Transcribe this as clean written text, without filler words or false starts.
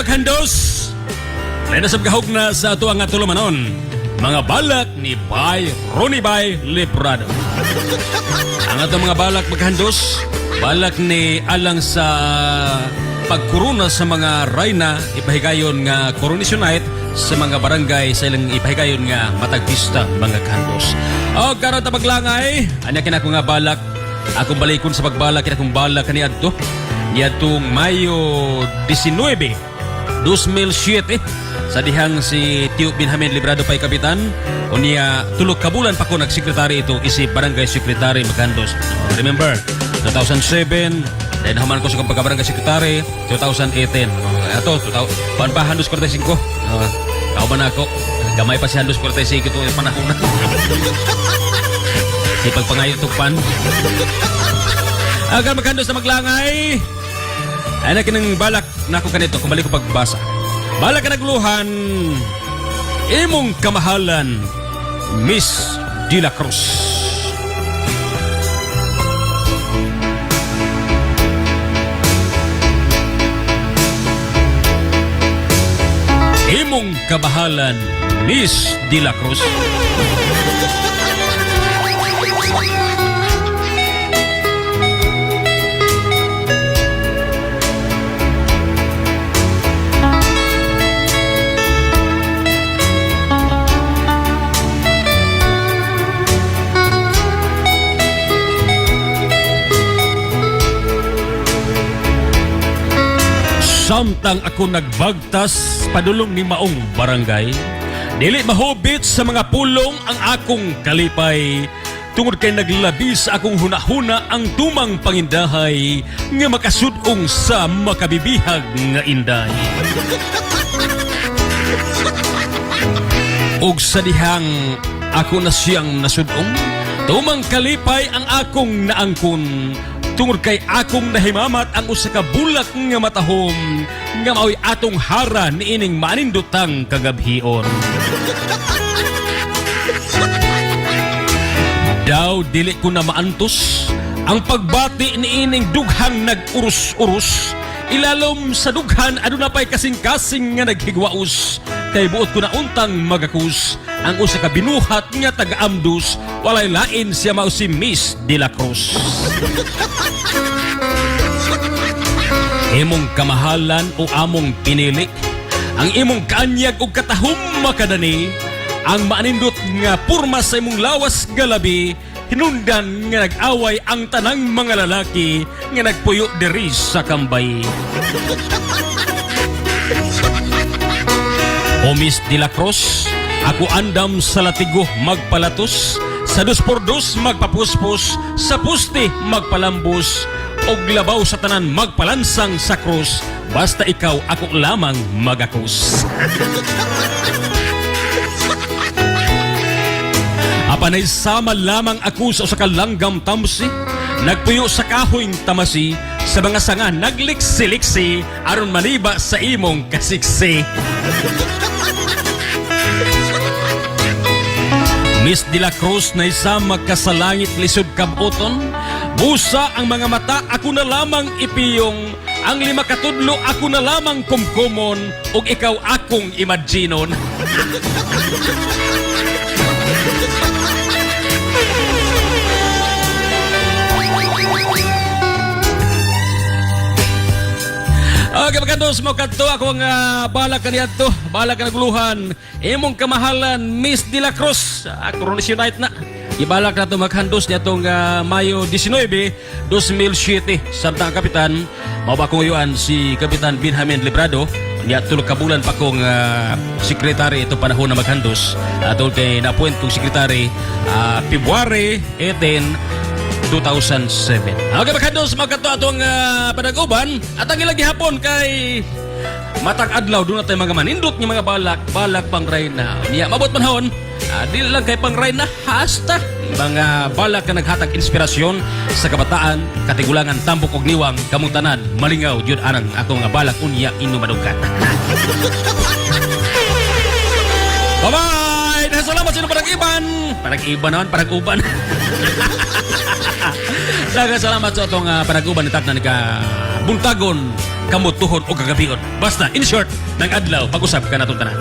maghandos. May nasabgahog na sa ato ang atulumanon. Mga balak ni Bay Ronnie Bay Librado. Ang ato mga balak maghandos, balak ni alang sa pagkuruna sa mga rayna ipahigayon nga coronation night sa mga barangay sa ilang ipahigayon nga matagpista mga kandos. O karon ta maglangay, anya kinako nga balak. Akong balikon sa pagbalak kinakong balak kaniadto. Niadtong Mayo 19, 2007 sa dihang si Tio Benjamin Librado pay kapitan o niya tulog kabulan pa ko nagsekretary ito isip barangay secretary Magandos. Remember 2007 then haman ko sa pagka-barangay secretary 2018 ato pan pa 145 kauban ako gamay pa si 145 ito panahon na si pagpangayo tukpan agar Magandos na maglangay. Ano kinang balak na ako kanito kung balik ko pagbasa. Balak ka nagluhan, imong kamahalan, Miss De La Cruz. Imong kamahalan, Miss De La Cruz. Samtang ako nagbagtas padulong ni maong barangay, dili mahubit sa mga pulong ang akong kalipay. Tungod kay naglabi sa akong hunahuna ang tumang pangindahay nga makasudong sa makabibihag nga inday. Og sa dihang ako na siyang nasudong, tumang kalipay ang akong naangkon. Tungod kay akong nahimamat ang usa ka bulak nga matahom nga maoy atong hara niining manindutang kagabhion. Daw dili ko na maantos ang pagbati niining dughang nag-urus-urus. Ilalom sa dughan aduna pay kasing-kasing nga naghigwaos. Kay buot ko na untang magakus ang usa ka binuhat nga taga-Amdos, walay lain siya mao si Miss De La Cruz. Imong kamahalan o among pinili, ang imong kaanyag o katahom makadani, ang maanindot nga purma sa imong lawas galabi, hinundan nga nag-away ang tanang mga lalaki nga nagpuyo diri sa kambay. O Miss De La Cruz, ako andam sa latigo magpalatos, sa 2x2 magpapuspos, sa puste magpalambos, og labaw sa tanan magpalansang sa krus, basta ikaw ako lamang magakus. Apanay sama lamang ako sa usa ka langgam tamsi, nagpuyo sa kahoy tamasi, sa mga sanga nagliksi-liksi aron maniba sa imong kasiksi. Miss De La Cruz na isa magkasalangit lisod kabuton, busa ang mga mata ako na lamang ipiyong, ang 5 katudlo ako na lamang kumkumon, ug ikaw akong imaginon. Okay, magkandos mo kanto akong balak kaniyadto, balak ka nagluhan, imong kamahalan Miss De La Cruz, coronation night na. Ibalak na ito maghandos niya itong Mayo 19, 2007 samtang kapitan, mabakuyuan si Kapitan Benjamin Librado. Niya tulog kabulan pa kong sekretary ito panahon na maghandos. Atol kay na-appoint kong sekretary February 18, 2007. Okay, maghandos magkato atong panag-uban at ang ilang gihapon kay matag adlaw doon natin mga manindot ng mga balak pang rayna. Niya mabot panahon, di lang kay pang rayna, hasta mga balak na naghatag inspirasyon sa kabataan, katigulangan, tambok og niwang, kamutanan, malingaw, yun anang atong balak unya inumadugat. Bye-bye! Salamat sa inyo parag-iban naman, parag-uban. Salamat sa itong parag-uban ni Tatnan ka buntagon kamutuhon o gagabion. Basta, in short, ng adlaw, pag-usap ka na itong tanan.